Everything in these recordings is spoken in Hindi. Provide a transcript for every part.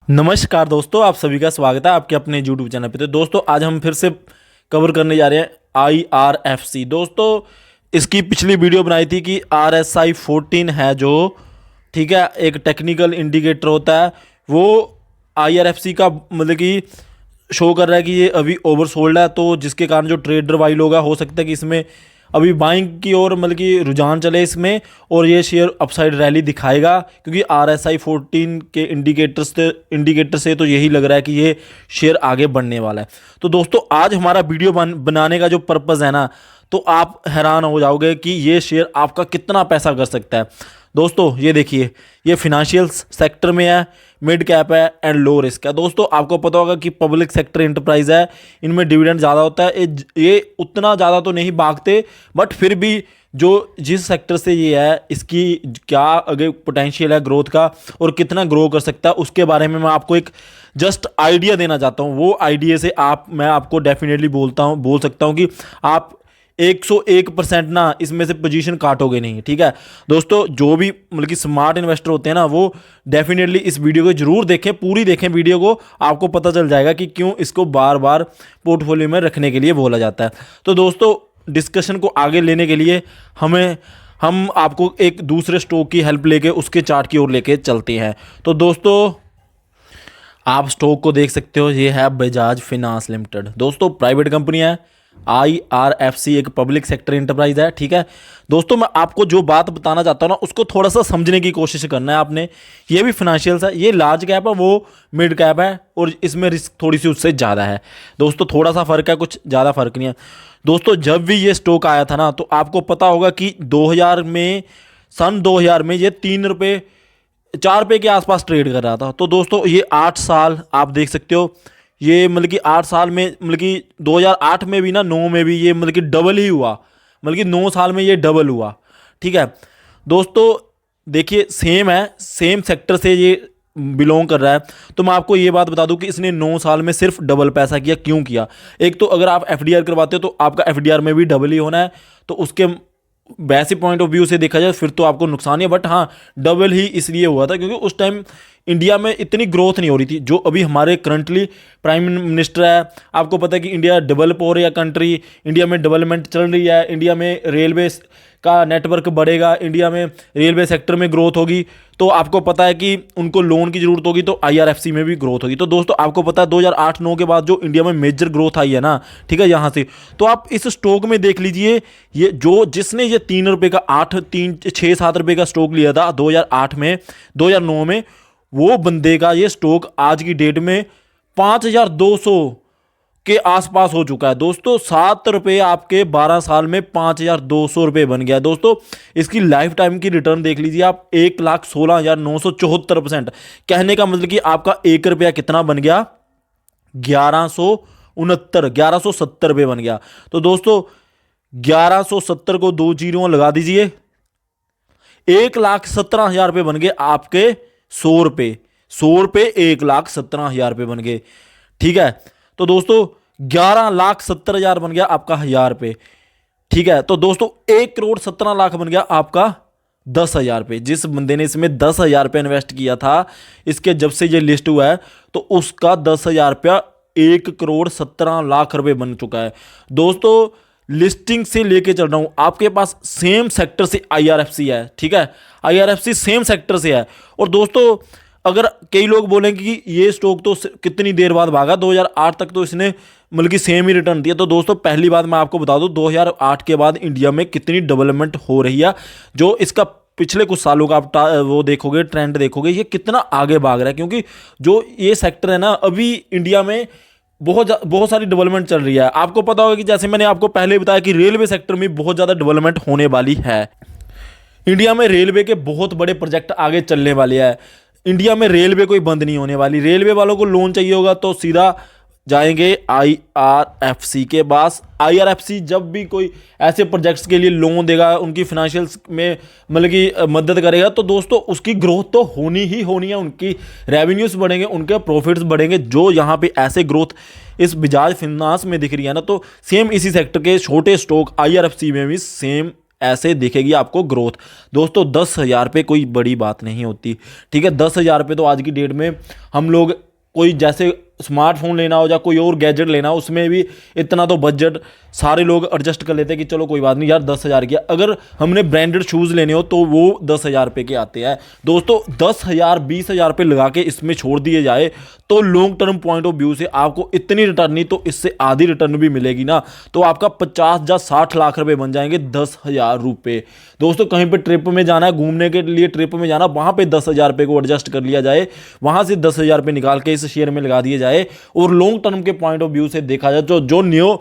नमस्कार दोस्तों, आप सभी का स्वागत है आपके अपने यूट्यूब चैनल पे। तो दोस्तों आज हम फिर से कवर करने जा रहे हैं IRFC। दोस्तों इसकी पिछली वीडियो बनाई थी कि RSI 14 है जो, ठीक है, एक टेक्निकल इंडिकेटर होता है वो IRFC का मतलब कि शो कर रहा है कि ये अभी ओवरसोल्ड है। तो जिसके कारण जो ट्रेडर वाई लोग हैं, हो सकता है कि इसमें अभी बाइंग की ओर मतलब कि रुझान चले इसमें और ये शेयर अपसाइड रैली दिखाएगा, क्योंकि RSI 14 के इंडिकेटर से तो यही लग रहा है कि ये शेयर आगे बढ़ने वाला है। तो दोस्तों आज हमारा वीडियो बनाने का जो पर्पज़ है ना, तो आप हैरान हो जाओगे कि ये शेयर आपका कितना पैसा कर सकता है। दोस्तों ये देखिए, ये फिनेंशियल सेक्टर में है, मिड कैप है एंड लो रिस्क है। दोस्तों आपको पता होगा कि पब्लिक सेक्टर एंटरप्राइज है, इनमें डिविडेंड ज़्यादा होता है। ये उतना ज़्यादा तो नहीं भागते, बट फिर भी जो जिस सेक्टर से ये है, इसकी क्या आगे पोटेंशियल है ग्रोथ का और कितना ग्रो कर सकता है, उसके बारे में मैं आपको एक जस्ट आइडिया देना चाहता हूँ। वो आइडिया से मैं आपको डेफिनेटली बोल सकता हूँ कि आप 101% ना इसमें से पोजीशन काटोगे नहीं। ठीक है दोस्तों, जो भी मतलब कि स्मार्ट इन्वेस्टर होते हैं ना, वो डेफिनेटली इस वीडियो को जरूर देखें, पूरी देखें वीडियो को, आपको पता चल जाएगा कि क्यों इसको बार बार पोर्टफोलियो में रखने के लिए बोला जाता है। तो दोस्तों डिस्कशन को आगे लेने के लिए हम आपको एक दूसरे स्टॉक की हेल्प लेके उसके चार्ट की ओर लेके चलते हैं। तो दोस्तों आप स्टॉक को देख सकते हो, ये है बजाज फिनांस लिमिटेड। दोस्तों प्राइवेट कंपनी है, IRFC एक पब्लिक सेक्टर एंटरप्राइज है। ठीक है दोस्तों, मैं आपको जो बात बताना चाहता हूँ ना, उसको थोड़ा सा समझने की कोशिश करना है आपने। ये भी फिनेंशियल्स है, ये लार्ज कैप है, वो मिड कैप है और इसमें रिस्क थोड़ी सी उससे ज़्यादा है। दोस्तों थोड़ा सा फर्क है, कुछ ज़्यादा फर्क नहीं है। दोस्तों जब भी ये स्टॉक आया था ना, तो आपको पता होगा कि 2000 में, सन 2000 में ये 3 रुपये 4 रुपये के आसपास ट्रेड कर रहा था। तो दोस्तों ये 8 साल आप देख सकते हो, ये मतलब कि 8 साल में मतलब कि 2008 में भी ना, 9 में भी ये मतलब कि डबल ही हुआ, मतलब कि 9 साल में ये डबल हुआ। ठीक है दोस्तों, देखिए सेम है, सेम सेक्टर से ये बिलोंग कर रहा है। तो मैं आपको ये बात बता दूं कि इसने 9 साल में सिर्फ डबल पैसा किया। क्यों किया? एक तो अगर आप FDR करवाते हो तो आपका FDR में भी डबल ही होना है, तो उसके वैसे पॉइंट ऑफ व्यू से देखा जाए फिर तो आपको नुकसान है, बट हाँ डबल ही इसलिए हुआ था क्योंकि उस टाइम इंडिया में इतनी ग्रोथ नहीं हो रही थी। जो अभी हमारे करंटली प्राइम मिनिस्टर है, आपको पता है कि इंडिया डेवलप हो रही है कंट्री, इंडिया में डेवलपमेंट चल रही है, इंडिया में रेलवे का नेटवर्क बढ़ेगा, इंडिया में रेलवे सेक्टर में ग्रोथ होगी, तो आपको पता है कि उनको लोन की ज़रूरत होगी, तो IRFC में भी ग्रोथ होगी। तो दोस्तों आपको पता है 2008-9 के बाद जो इंडिया में मेजर ग्रोथ आई है ना, ठीक है, यहाँ से तो आप इस स्टॉक में देख लीजिए, ये जो जिसने ये 3 रुपये का 6-7 रुपये का स्टॉक लिया था 2008 में, 2009 में, वो बंदे का ये स्टॉक आज की डेट में 5200 के आसपास हो चुका है। दोस्तों 7 रुपये आपके 12 साल में 5200 रुपये बन गया। दोस्तों इसकी लाइफ टाइम की रिटर्न देख लीजिए आप, 1,16,974%। कहने का मतलब कि आपका 1 रुपया कितना बन गया? 1170 रुपये बन गया। तो दोस्तों 1170 को 2 जीरो लगा दीजिए, 1,17,000 रुपये बन गए आपके। 100 रुपये 1,17,000 रुपये बन गए। ठीक है तो दोस्तों 11,70,000 बन गया आपका 1,000 रुपये। ठीक है तो दोस्तों 1,17,00,000 बन गया आपका 10,000 रुपये। जिस बंदे ने इसमें 10,000 रुपये इन्वेस्ट किया था, इसके जब से ये लिस्ट हुआ है, तो उसका 10,000 रुपया 1,17,00,000 रुपये बन चुका है। दोस्तों लिस्टिंग से लेके चल रहा हूं, आपके पास सेम सेक्टर से IRFC है। ठीक है IRFC सेम सेक्टर से है। और दोस्तों अगर कई लोग बोलेंगे कि ये स्टॉक तो कितनी देर बाद भागा, 2008 तक तो इसने मतलब कि सेम ही रिटर्न दिया, तो दोस्तों पहली बात मैं आपको बता दूं, 2008 के बाद इंडिया में कितनी डेवलपमेंट हो रही है। जो इसका पिछले कुछ सालों का आप वो देखोगे, ट्रेंड देखोगे, ये कितना आगे भाग रहा है, क्योंकि जो ये सेक्टर है ना, अभी इंडिया में बहुत सारी डेवलपमेंट चल रही है। आपको पता होगा कि जैसे मैंने आपको पहले बताया कि रेलवे सेक्टर में बहुत ज़्यादा डेवलपमेंट होने वाली है। इंडिया में रेलवे के बहुत बड़े प्रोजेक्ट आगे चलने वाले हैं। इंडिया में रेलवे कोई बंद नहीं होने वाली। रेलवे वालों को लोन चाहिए होगा तो सीधा जाएंगे IRFC के पास। IRFC जब भी कोई ऐसे प्रोजेक्ट्स के लिए लोन देगा, उनकी फाइनेंशियल्स में मतलब कि मदद करेगा, तो दोस्तों उसकी ग्रोथ तो होनी ही होनी है, उनकी रेवेन्यूज बढ़ेंगे, उनके प्रॉफिट्स बढ़ेंगे। जो यहाँ पे ऐसे ग्रोथ इस बजाज फिनांस में दिख रही है ना, तो सेम इसी सेक्टर के छोटे स्टॉक IRFC में भी सेम ऐसे दिखेगी आपको ग्रोथ। दोस्तों 10,000 पे कोई बड़ी बात नहीं होती, ठीक है। 10,000 पे तो आज की डेट में हम लोग कोई जैसे स्मार्टफोन लेना हो या कोई और गैजेट लेना हो, उसमें भी इतना तो बजट सारे लोग एडजस्ट कर लेते हैं कि चलो कोई बात नहीं यार 10,000 की। अगर हमने ब्रांडेड शूज़ लेने हो तो वो 10,000 रुपये के आते हैं। दोस्तों 10,000 20,000 रुपये लगा के इसमें छोड़ दिए जाए तो long term point of view से आपको इतनी रिटर्न नहीं तो इससे आधी रिटर्न भी मिलेगी ना, तो आपका 50 या 60 लाख रुपए बन जाएंगे 10,000 रुपये। दोस्तों कहीं पर ट्रिप में जाना है, घूमने के लिए ट्रिप में जाना, वहाँ पर 10,000 रुपये को एडजस्ट कर लिया जाए, वहाँ से 10,000 रुपये निकाल के इस शेयर में लगा दिए जाए और लॉन्ग टर्म के पॉइंट ऑफ व्यू से देखा जाए तो जो न्यू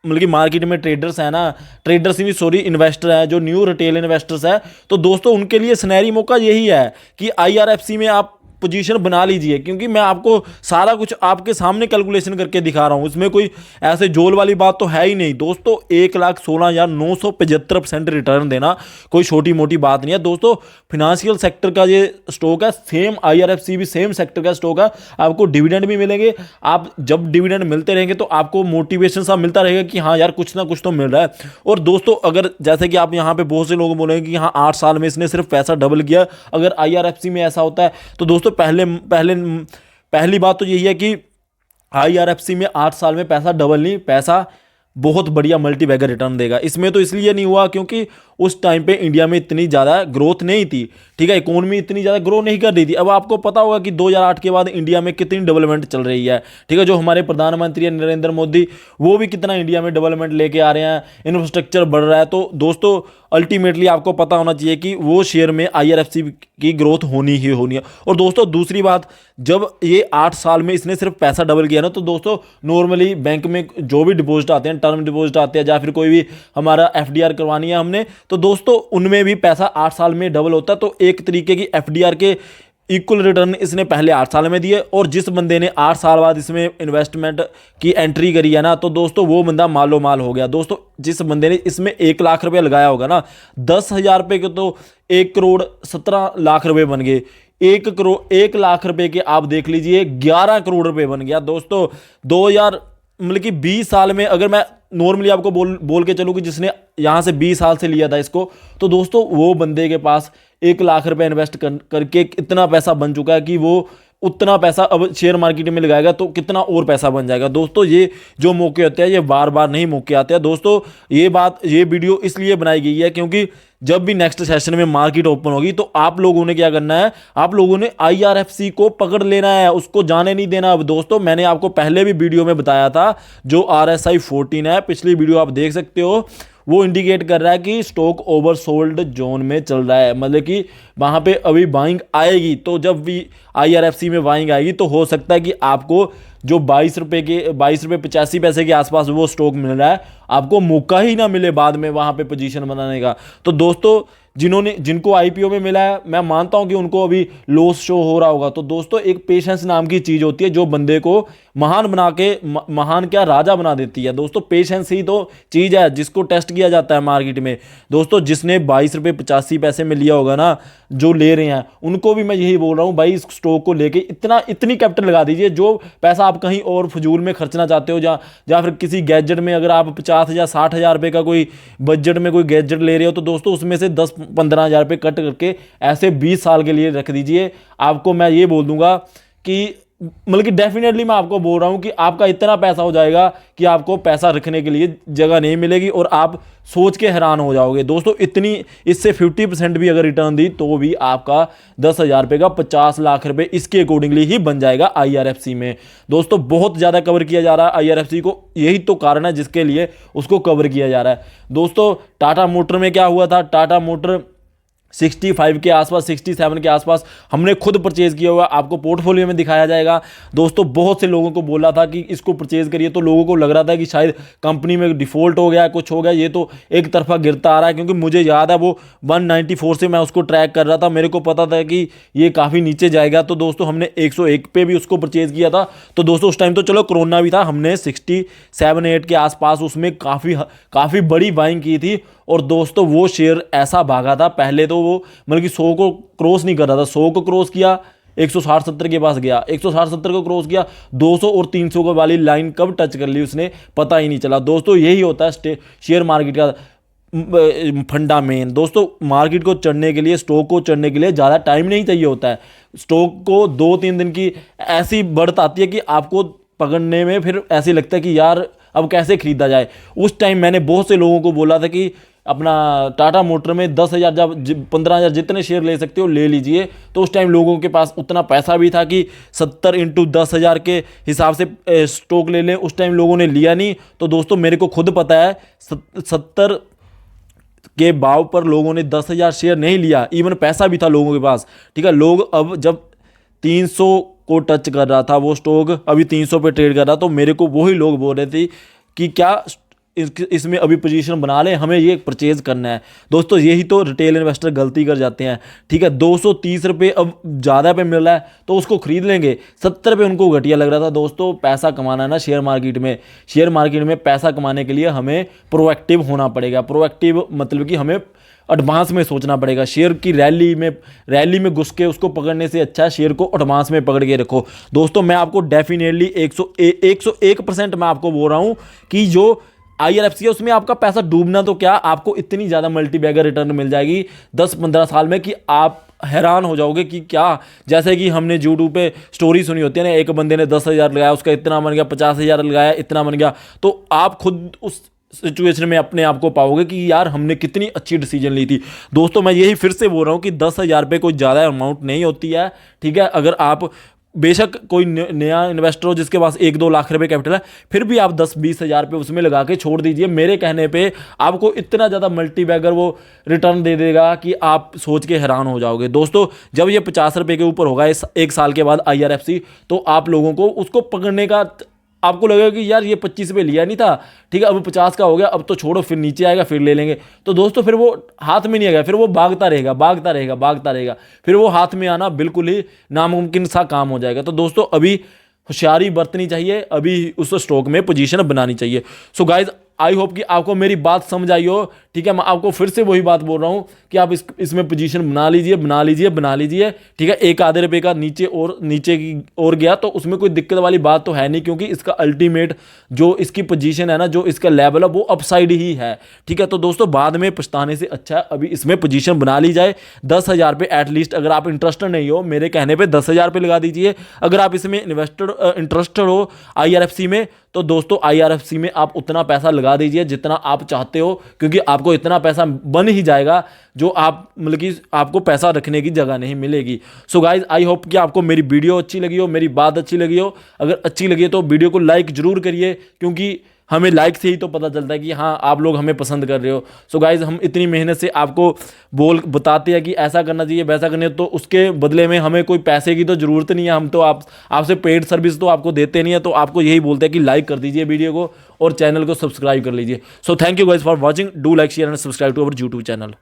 मतलब कि मार्केट में ट्रेडर्स है ना, ट्रेडर्स ही सॉरी इन्वेस्टर है, जो न्यू रिटेल इन्वेस्टर्स है, तो दोस्तों उनके लिए सुनहरी मौका यही है कि IRFC में आप पोजीशन बना लीजिए, क्योंकि मैं आपको सारा कुछ आपके सामने कैलकुलेशन करके दिखा रहा हूं, इसमें कोई ऐसे जोल वाली बात तो है ही नहीं। दोस्तों 1,16,975% रिटर्न देना कोई छोटी मोटी बात नहीं है। दोस्तों फिनेंशियल सेक्टर का ये स्टॉक है, सेम IRFC भी सेम सेक्टर का स्टॉक है, आपको डिविडेंड भी मिलेंगे। आप जब डिविडेंड मिलते रहेंगे तो आपको मोटिवेशन सा मिलता रहेगा कि हाँ यार कुछ ना कुछ तो मिल रहा है। और दोस्तों अगर जैसे कि आप यहाँ पे बहुत से लोग बोलेंगे कि हाँ 8 साल में इसने सिर्फ पैसा डबल किया, अगर IRFC में ऐसा होता है तो दोस्तों पहली बात तो यही है कि IRFC में 8 साल में पैसा डबल नहीं, पैसा बहुत बढ़िया मल्टी बैगर रिटर्न देगा। इसमें तो इसलिए नहीं हुआ क्योंकि उस टाइम पे इंडिया में इतनी ज़्यादा ग्रोथ नहीं थी, ठीक है, इकोनॉमी इतनी ज़्यादा ग्रो नहीं कर रही थी। अब आपको पता होगा कि 2008 के बाद इंडिया में कितनी डेवलपमेंट चल रही है, ठीक है। जो हमारे प्रधानमंत्री नरेंद्र मोदी वो भी कितना इंडिया में डेवलपमेंट लेके आ रहे हैं, इंफ्रास्ट्रक्चर बढ़ रहा है। तो दोस्तों अल्टीमेटली आपको पता होना चाहिए कि वो शेयर में IRFC की ग्रोथ होनी ही होनी है। और दोस्तों दूसरी बात, जब ये 8 साल में इसने सिर्फ पैसा डबल किया ना, तो दोस्तों नॉर्मली बैंक में जो भी डिपॉजिट आते हैं, टर्म डिपॉजिट आते हैं या फिर कोई भी हमारा FDR करवानी है हमने, तो दोस्तों उनमें भी पैसा 8 साल में डबल होता है। तो एक तरीके की FDR के इक्वल रिटर्न इसने पहले 8 साल में दिए, और जिस बंदे ने 8 साल बाद इसमें इन्वेस्टमेंट की एंट्री करी है ना, तो दोस्तों वो बंदा मालो माल हो गया। दोस्तों जिस बंदे ने इसमें 1 लाख रुपए लगाया होगा ना, 10,000 रुपये के तो 1,17,00,000 रुपए बन गए। 1 लाख रुपए के आप देख लीजिए 11 करोड़ रुपए बन गया। दोस्तों 2000 मतलब कि 20 साल में, अगर मैं नॉर्मली आपको बोल के चलूँ कि जिसने यहाँ से 20 साल से लिया था इसको, तो दोस्तों वो बंदे के पास 1 लाख रुपए इन्वेस्ट करके इतना पैसा बन चुका है कि वो उतना पैसा अब शेयर मार्केट में लगाएगा तो कितना और पैसा बन जाएगा। दोस्तों ये जो मौके होते हैं ये बार बार नहीं मौके आते हैं। दोस्तों ये वीडियो इसलिए बनाई गई है क्योंकि जब भी नेक्स्ट सेशन में मार्केट ओपन होगी तो आप लोगों ने क्या करना है, आप लोगों ने IRFC को पकड़ लेना है, उसको जाने नहीं देना। अब दोस्तों मैंने आपको पहले भी वीडियो में बताया था, जो RSI 14 है, पिछली वीडियो आप देख सकते हो, वो इंडिकेट कर रहा है कि स्टॉक ओवरसोल्ड जोन में चल रहा है, मतलब कि वहाँ पे अभी बाइंग आएगी। तो जब भी IRFC में बाइंग आएगी तो हो सकता है कि आपको जो 22 रुपये 85 पैसे के आसपास वो स्टॉक मिल रहा है, आपको मौका ही ना मिले बाद में वहाँ पे पोजीशन बनाने का। तो दोस्तों जिनको IPO में मिला है, मैं मानता हूं कि उनको अभी लॉस शो हो रहा होगा। तो दोस्तों एक पेशेंस नाम की चीज होती है जो बंदे को महान बना के महान क्या राजा बना देती है। दोस्तों पेशेंस ही तो चीज है जिसको टेस्ट किया जाता है मार्केट में। दोस्तों जिसने 22 रुपये 85 पैसे में लिया होगा ना, जो ले रहे हैं उनको भी मैं यही बोल रहा हूं भाई, इस स्टॉक को लेके इतनी कैपिटल लगा दीजिए, जो पैसा आप कहीं और फजूल में खर्चना चाहते हो या फिर किसी गैजेट में, अगर आप 50 या 60,000 रुपये का कोई बजट में कोई गैजेट ले रहे हो तो दोस्तों उसमें से 10-15,000 रुपये कट करके ऐसे 20 साल के लिए रख दीजिए। आपको मैं ये बोल दूंगा कि मतलब कि डेफिनेटली मैं आपको बोल रहा हूं कि आपका इतना पैसा हो जाएगा कि आपको पैसा रखने के लिए जगह नहीं मिलेगी और आप सोच के हैरान हो जाओगे। दोस्तों इतनी इससे 50% भी अगर रिटर्न दी तो भी आपका 10,000 रुपये का 50 लाख रुपए इसके अकॉर्डिंगली ही बन जाएगा IRFC में। दोस्तों बहुत ज़्यादा कवर किया जा रहा है IRFC को, यही तो कारण है जिसके लिए उसको कवर किया जा रहा है। दोस्तों टाटा मोटर में क्या हुआ था, टाटा मोटर 65 के आसपास 67 के आसपास हमने खुद परचेज किया हुआ, आपको पोर्टफोलियो में दिखाया जाएगा। दोस्तों बहुत से लोगों को बोला था कि इसको परचेज करिए, तो लोगों को लग रहा था कि शायद कंपनी में डिफॉल्ट हो गया, कुछ हो गया, ये तो एक तरफा गिरता आ रहा है। क्योंकि मुझे याद है वो 194 से मैं उसको ट्रैक कर रहा था, मेरे को पता था कि ये काफ़ी नीचे जाएगा। तो दोस्तों हमने 101 पे भी उसको परचेज किया था। तो दोस्तों उस टाइम तो चलो कोरोना भी था, हमने 67-8 के आसपास उसमें काफ़ी बड़ी बाइंग की थी। और दोस्तों वो शेयर ऐसा भागा था, पहले तो वो मतलब कि 100 को क्रॉस नहीं कर रहा था, 100 को क्रॉस किया, 160-70 के पास गया, 160-70 को क्रॉस किया, 200 और 300 वाली लाइन कब टच कर ली उसने पता ही नहीं चला। दोस्तों यही होता है शेयर मार्केट का, फंडा मेन। दोस्तों मार्केट को चढ़ने के लिए, स्टॉक को चढ़ने के लिए ज़्यादा टाइम नहीं चाहिए होता है। स्टॉक को 2-3 दिन की ऐसी बढ़त आती है कि आपको पकड़ने में फिर ऐसे लगता है कि यार अब कैसे खरीदा जाए। उस टाइम मैंने बहुत से लोगों को बोला था कि अपना टाटा मोटर में 10,000 जब 15,000 जितने शेयर ले सकते हो ले लीजिए। तो उस टाइम लोगों के पास उतना पैसा भी था कि 70 इंटू 10,000 के हिसाब से स्टॉक ले लें। उस टाइम लोगों ने लिया नहीं। तो दोस्तों मेरे को खुद पता है 70 के भाव पर लोगों ने 10,000 शेयर नहीं लिया। इवन पैसा भी था लोगों के पास, ठीक है। लोग अब जब 300 को टच कर रहा था वो स्टॉक, अभी 300 पे ट्रेड कर रहा, तो मेरे को वही लोग बोल रहे थे कि क्या इसमें अभी पोजीशन बना लें, हमें ये परचेज करना है। दोस्तों यही तो रिटेल इन्वेस्टर गलती कर जाते हैं, ठीक है। 230 रुपये अब ज़्यादा पे मिल रहा है तो उसको खरीद लेंगे। 70 रुपये उनको घटिया लग रहा था। दोस्तों पैसा कमाना है ना शेयर मार्केट में, शेयर मार्केट में पैसा कमाने के लिए हमें प्रोएक्टिव होना पड़ेगा। प्रोएक्टिव मतलब कि हमें एडवांस में सोचना पड़ेगा। शेयर की रैली में घुस के उसको पकड़ने से अच्छा शेयर को एडवांस में पकड़ के रखो। दोस्तों मैं आपको डेफिनेटली 101% मैं आपको बोल रहा हूँ कि जो IRFC है उसमें आपका पैसा डूबना तो क्या, आपको इतनी ज़्यादा मल्टीबैगर रिटर्न मिल जाएगी 10-15 साल में कि आप हैरान हो जाओगे कि क्या। जैसे कि हमने यूट्यूब पे स्टोरी सुनी होती है ना, एक बंदे ने 10,000 लगाया, उसका इतना बन गया, 50,000 लगाया, इतना बन गया। तो आप खुद उस सिचुएशन में अपने आप को पाओगे कि यार हमने कितनी अच्छी डिसीजन ली थी। दोस्तों मैं यही फिर से बोल रहा हूँ कि 10,000 रुपये कोई ज़्यादा अमाउंट नहीं होती है, ठीक है। अगर आप बेशक कोई नया इन्वेस्टर हो जिसके पास 1-2 लाख रुपए कैपिटल है, फिर भी आप 10-20 हज़ार रुपये उसमें लगा के छोड़ दीजिए। मेरे कहने पे आपको इतना ज़्यादा मल्टीबैगर वो रिटर्न दे देगा कि आप सोच के हैरान हो जाओगे। दोस्तों जब ये 50 रुपये के ऊपर होगा इस 1 साल के बाद IRFC, तो आप लोगों को उसको पकड़ने का आपको लगेगा कि यार ये 25 पे लिया नहीं था, ठीक है, अब 50 का हो गया, अब तो छोड़ो, फिर नीचे आएगा फिर ले लेंगे। तो दोस्तों फिर वो हाथ में नहीं आएगा, फिर वो भागता रहेगा, फिर वो हाथ में आना बिल्कुल ही नामुमकिन सा काम हो जाएगा। तो दोस्तों अभी होशियारी बरतनी चाहिए, अभी उस स्टॉक में पोजीशन बनानी चाहिए। सो गाइज आई होप कि आपको मेरी बात समझ आई हो, ठीक है। मैं आपको फिर से वही बात बोल रहा हूँ कि आप इसमें पोजीशन बना लीजिए, ठीक है। 1-आधे रुपये का नीचे की ओर गया तो उसमें कोई दिक्कत वाली बात तो है नहीं, क्योंकि इसका अल्टीमेट जो इसकी पोजीशन है ना, जो इसका लेवल है वो अपसाइड ही है, ठीक है। तो दोस्तों बाद में पछताने से अच्छा है अभी इसमें पोजीशन बना ली जाए। 10,000 रुपये एटलीस्ट, अगर आप इंटरेस्टेड नहीं हो मेरे कहने पर 10,000 रुपये लगा दीजिए। अगर आप इसमें इंटरेस्टेड हो IRFC में, तो दोस्तों IRFC में आप उतना पैसा लगा दीजिए जितना आप चाहते हो, क्योंकि आपको इतना पैसा बन ही जाएगा जो आप मतलब कि आपको पैसा रखने की जगह नहीं मिलेगी। सो गाइज आई होप कि आपको मेरी वीडियो अच्छी लगी हो, मेरी बात अच्छी लगी हो। अगर अच्छी लगी है तो वीडियो को लाइक जरूर करिए, क्योंकि हमें लाइक से ही तो पता चलता है कि हाँ आप लोग हमें पसंद कर रहे हो। सो गाइज हम इतनी मेहनत से आपको बताते हैं कि ऐसा करना चाहिए, वैसा करना है, तो उसके बदले में हमें कोई पैसे की तो ज़रूरत नहीं है। हम तो आपसे पेड सर्विस तो आपको देते नहीं है, तो आपको यही बोलते हैं कि लाइक कर दीजिए वीडियो को और चैनल को सब्सक्राइब कर लीजिए। So thank you guys for watching, do like share and subscribe to our YouTube channel.